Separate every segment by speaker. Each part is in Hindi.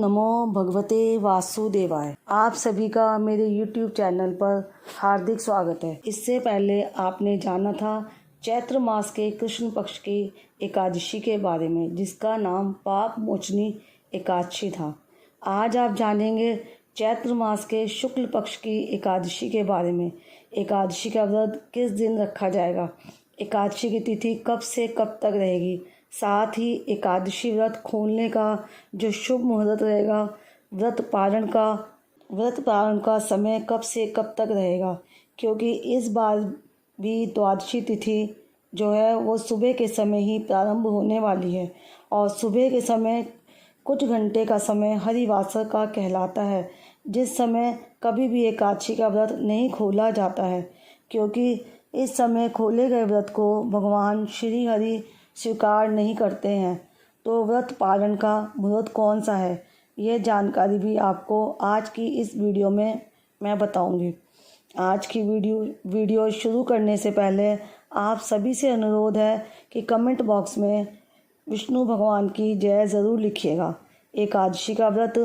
Speaker 1: नमो भगवते वासुदेवाय। आप सभी का मेरे YouTube चैनल पर हार्दिक स्वागत है। इससे पहले आपने जाना था चैत्र मास के कृष्ण पक्ष की एकादशी के बारे में, जिसका नाम पाप मोचनी एकादशी था। आज आप जानेंगे चैत्र मास के शुक्ल पक्ष की एकादशी के बारे में। एकादशी का व्रत किस दिन रखा जाएगा, एकादशी की तिथि कब से कब तक रहेगी, साथ ही एकादशी व्रत खोलने का जो शुभ मुहूर्त रहेगा, व्रत पारण का समय कब से कब तक रहेगा, क्योंकि इस बार भी द्वादशी तिथि जो है वो सुबह के समय ही प्रारंभ होने वाली है और सुबह के समय कुछ घंटे का समय हरिवासर का कहलाता है, जिस समय कभी भी एकादशी का व्रत नहीं खोला जाता है, क्योंकि इस समय खोले गए व्रत को भगवान श्री हरि स्वीकार नहीं करते हैं। तो व्रत पालन का मुहूर्त कौन सा है, यह जानकारी भी आपको आज की इस वीडियो में मैं बताऊंगी। आज की वीडियो शुरू करने से पहले आप सभी से अनुरोध है कि कमेंट बॉक्स में विष्णु भगवान की जय ज़रूर लिखिएगा। एकादशी का व्रत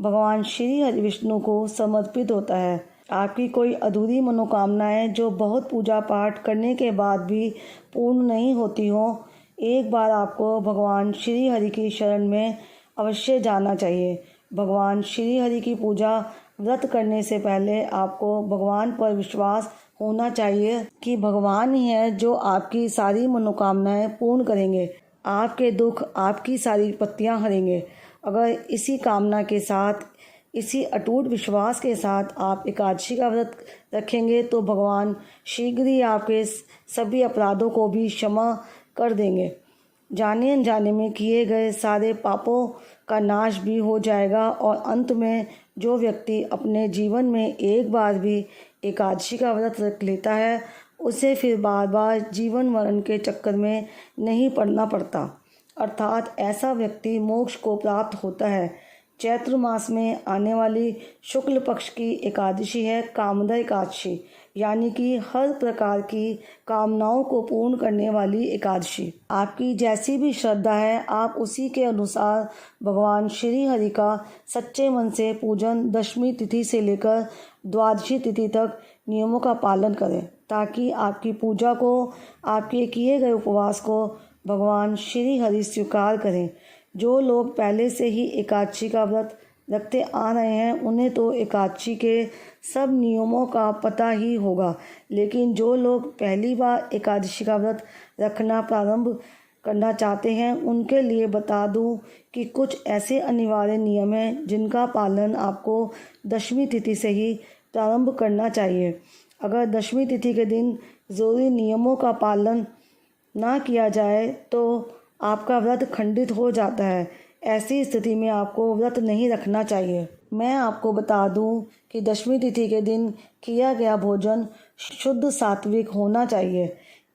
Speaker 1: भगवान श्री हरि विष्णु को समर्पित होता है। आपकी कोई अधूरी मनोकामनाएं जो बहुत पूजा पाठ करने के बाद भी पूर्ण नहीं होती हो, एक बार आपको भगवान श्री हरि की शरण में अवश्य जाना चाहिए। भगवान श्री हरि की पूजा व्रत करने से पहले आपको भगवान पर विश्वास होना चाहिए कि भगवान ही है जो आपकी सारी मनोकामनाएं पूर्ण करेंगे, आपके दुख, आपकी सारी विपत्तियां हरेंगे। अगर इसी कामना के साथ, इसी अटूट विश्वास के साथ आप एकादशी का व्रत रखेंगे तो भगवान शीघ्र ही आपके सभी अपराधों को भी क्षमा कर देंगे। जाने अनजाने में किए गए सारे पापों का नाश भी हो जाएगा और अंत में जो व्यक्ति अपने जीवन में एक बार भी एकादशी का व्रत रख लेता है, उसे फिर बार बार जीवन मरण के चक्कर में नहीं पड़ना पड़ता, अर्थात ऐसा व्यक्ति मोक्ष को प्राप्त होता है। चैत्र मास में आने वाली शुक्ल पक्ष की एकादशी है कामदा एकादशी, यानी कि हर प्रकार की कामनाओं को पूर्ण करने वाली एकादशी। आपकी जैसी भी श्रद्धा है, आप उसी के अनुसार भगवान श्री हरि का सच्चे मन से पूजन दशमी तिथि से लेकर द्वादशी तिथि तक नियमों का पालन करें, ताकि आपकी पूजा को, आपके किए गए उपवास को भगवान श्री हरि स्वीकार करें। जो लोग पहले से ही एकादशी का व्रत रखते आ रहे हैं, उन्हें तो एकादशी के सब नियमों का पता ही होगा, लेकिन जो लोग पहली बार एकादशी का व्रत रखना प्रारंभ करना चाहते हैं, उनके लिए बता दूं कि कुछ ऐसे अनिवार्य नियम हैं जिनका पालन आपको दशमी तिथि से ही प्रारंभ करना चाहिए। अगर दशमी तिथि के दिन ज़रूरी नियमों का पालन ना किया जाए तो आपका व्रत खंडित हो जाता है। ऐसी स्थिति में आपको व्रत नहीं रखना चाहिए। मैं आपको बता दूं कि दशमी तिथि के दिन किया गया भोजन शुद्ध सात्विक होना चाहिए।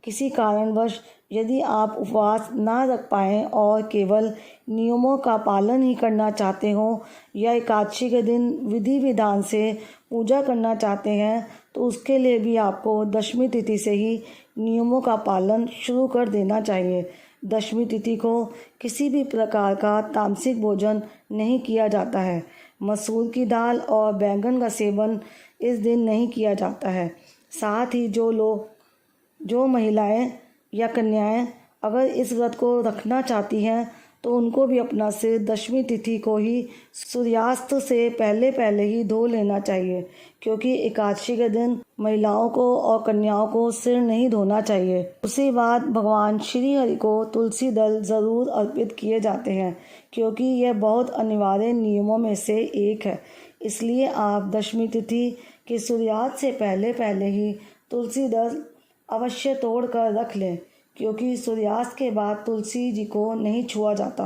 Speaker 1: किसी कारणवश यदि आप उपवास ना रख पाएँ और केवल नियमों का पालन ही करना चाहते हो या एकादशी के दिन विधि विधान से पूजा करना चाहते हैं, तो उसके लिए भी आपको दशमी तिथि से ही नियमों का पालन शुरू कर देना चाहिए। दशमी तिथि को किसी भी प्रकार का तामसिक भोजन नहीं किया जाता है। मसूर की दाल और बैंगन का सेवन इस दिन नहीं किया जाता है। साथ ही जो महिलाएं या कन्याएं अगर इस व्रत को रखना चाहती हैं, तो उनको भी अपना सिर दशमी तिथि को ही सूर्यास्त से पहले ही धो लेना चाहिए, क्योंकि एकादशी के दिन महिलाओं को और कन्याओं को सिर नहीं धोना चाहिए। उसी बाद भगवान श्री हरि को तुलसी दल ज़रूर अर्पित किए जाते हैं, क्योंकि यह बहुत अनिवार्य नियमों में से एक है। इसलिए आप दशमी तिथि के सूर्यास्त से पहले ही तुलसी दल अवश्य तोड़ कर रख लें, क्योंकि सूर्यास्त के बाद तुलसी जी को नहीं छुआ जाता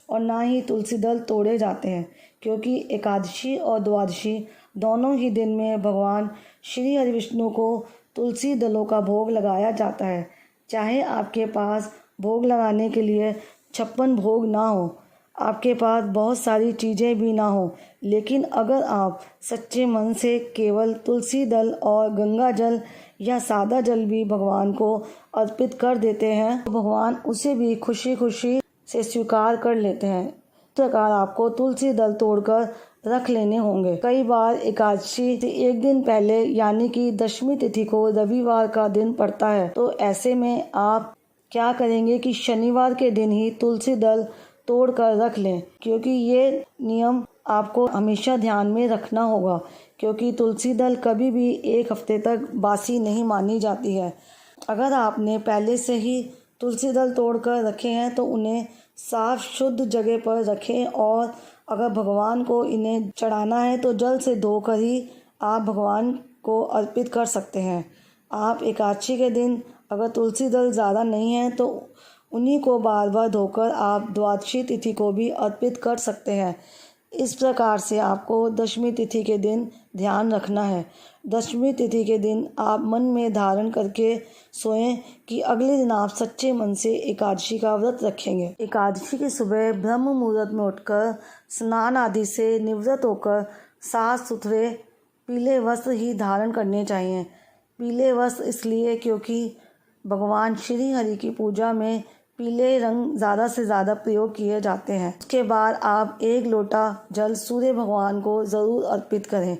Speaker 1: और ना ही तुलसी दल तोड़े जाते हैं, क्योंकि एकादशी और द्वादशी दोनों ही दिन में भगवान श्री हरि विष्णु को तुलसी दलों का भोग लगाया जाता है। चाहे आपके पास भोग लगाने के लिए 56 भोग ना हो, आपके पास बहुत सारी चीज़ें भी ना हो, लेकिन अगर आप सच्चे मन से केवल तुलसी दल और गंगा जल या सादा जल भी भगवान को अर्पित कर देते हैं, तो भगवान उसे भी खुशी खुशी से स्वीकार कर लेते हैं। प्रकार आपको तुलसी दल तोड़कर रख लेने होंगे। कई बार एकादशी से एक दिन पहले यानी कि दशमी तिथि को रविवार का दिन पड़ता है, तो ऐसे में आप क्या करेंगे कि शनिवार के दिन ही तुलसी दल तोड़ कर रख लें, क्योंकि ये नियम आपको हमेशा ध्यान में रखना होगा, क्योंकि तुलसी दल कभी भी एक हफ्ते तक बासी नहीं मानी जाती है। अगर आपने पहले से ही तुलसी दल तोड़ कर रखे हैं तो उन्हें साफ शुद्ध जगह पर रखें, और अगर भगवान को इन्हें चढ़ाना है तो जल से धोकर ही आप भगवान को अर्पित कर सकते हैं। आप एकादशी के दिन अगर तुलसी दल ज़्यादा नहीं है तो उन्हीं को बार बार धोकर आप द्वादशी तिथि को भी अर्पित कर सकते हैं। इस प्रकार से आपको दशमी तिथि के दिन ध्यान रखना है। दशमी तिथि के दिन आप मन में धारण करके सोएं कि अगले दिन आप सच्चे मन से एकादशी का व्रत रखेंगे। एकादशी की सुबह ब्रह्म मुहूर्त में उठकर स्नान आदि से निवृत्त होकर साफ सुथरे पीले वस्त्र ही धारण करने चाहिए। पीले वस्त्र इसलिए क्योंकि भगवान श्री हरि की पूजा में पीले रंग ज़्यादा से ज़्यादा प्रयोग किए जाते हैं। उसके बाद आप 1 लोटा जल सूर्य भगवान को ज़रूर अर्पित करें।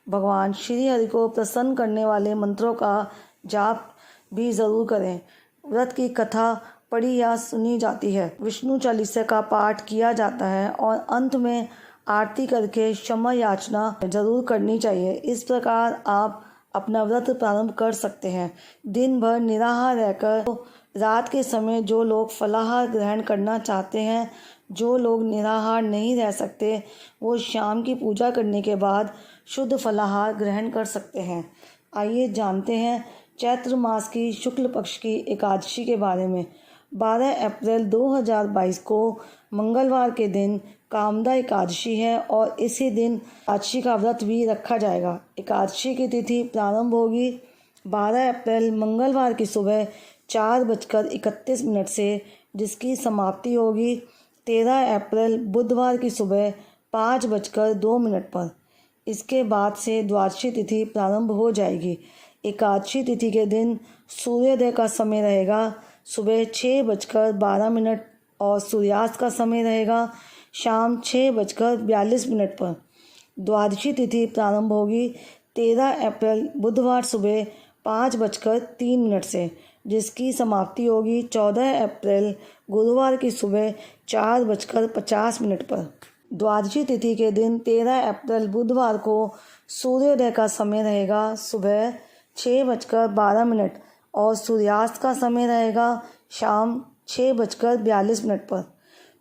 Speaker 1: भगवान श्री हरि को प्रसन्न करने वाले मंत्रों का जाप भी ज़रूर करें। व्रत की कथा पढ़ी या सुनी जाती है, विष्णु चालीसा का पाठ किया जाता है और अंत में आरती करके क्षमा याचना जरूर करनी चाहिए। इस प्रकार आप अपना व्रत प्रारंभ कर सकते हैं। दिन भर निराहार रहकर रात के समय जो लोग फलाहार ग्रहण करना चाहते हैं, जो लोग निराहार नहीं रह सकते, वो शाम की पूजा करने के बाद शुद्ध फलाहार ग्रहण कर सकते हैं। आइए जानते हैं चैत्र मास की शुक्ल पक्ष की एकादशी के बारे में। 12 अप्रैल 2022 को मंगलवार के दिन कामदा एकादशी है और इसी दिन एकादशी का व्रत भी रखा जाएगा। एकादशी की तिथि प्रारंभ होगी 12 अप्रैल मंगलवार की सुबह 4:31 से, जिसकी समाप्ति होगी 13 अप्रैल बुधवार की सुबह 5:02 पर। इसके बाद से द्वादशी तिथि प्रारंभ हो जाएगी। एकादशी तिथि के दिन सूर्योदय का समय रहेगा सुबह 6:12 और सूर्यास्त का समय रहेगा शाम 6:42 पर। द्वादशी तिथि प्रारंभ होगी 13 अप्रैल बुधवार सुबह 5:03 से, जिसकी समाप्ति होगी 14 अप्रैल गुरुवार की सुबह 4:50 पर। द्वादशी तिथि के दिन 13 अप्रैल बुधवार को सूर्योदय का समय रहेगा सुबह 6:12 और सूर्यास्त का समय रहेगा शाम 6:42 पर।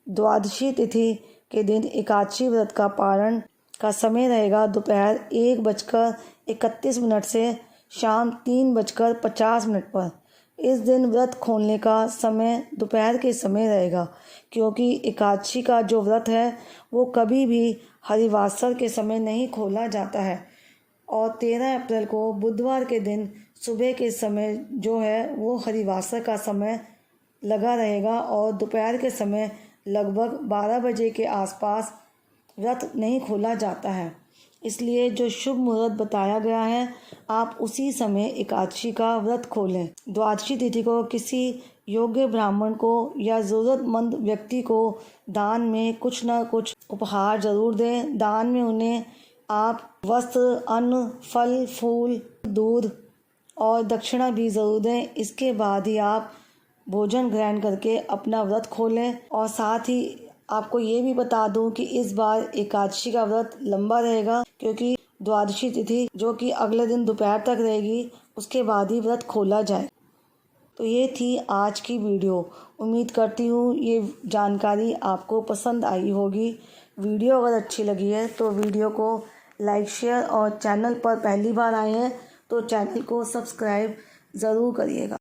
Speaker 1: द्वादशी तिथि के दिन एकादशी व्रत का पारण का समय रहेगा दोपहर 1:31 से शाम 3:50 पर। इस दिन व्रत खोलने का समय दोपहर के समय रहेगा, क्योंकि एकादशी का जो व्रत है वो कभी भी हरिवासर के समय नहीं खोला जाता है। और 13 अप्रैल को बुधवार के दिन सुबह के समय जो है वो हरिवासर का समय लगा रहेगा और दोपहर के समय लगभग 12 बजे के आसपास व्रत नहीं खोला जाता है। इसलिए जो शुभ मुहूर्त बताया गया है आप उसी समय एकादशी का व्रत खोलें। द्वादशी तिथि को किसी योग्य ब्राह्मण को या ज़रूरतमंद व्यक्ति को दान में कुछ न कुछ उपहार जरूर दें। दान में उन्हें आप वस्त्र, अन्न, फल, फूल, दूध और दक्षिणा भी ज़रूर दें। इसके बाद ही आप भोजन ग्रहण करके अपना व्रत खोलें। और साथ ही आपको ये भी बता दूं कि इस बार एकादशी का व्रत लंबा रहेगा, क्योंकि द्वादशी तिथि जो कि अगले दिन दोपहर तक रहेगी, उसके बाद ही व्रत खोला जाए। तो ये थी आज की वीडियो। उम्मीद करती हूँ ये जानकारी आपको पसंद आई होगी। वीडियो अगर अच्छी लगी है तो वीडियो को लाइक, शेयर और चैनल पर पहली बार आए हैं तो चैनल को सब्सक्राइब ज़रूर करिएगा।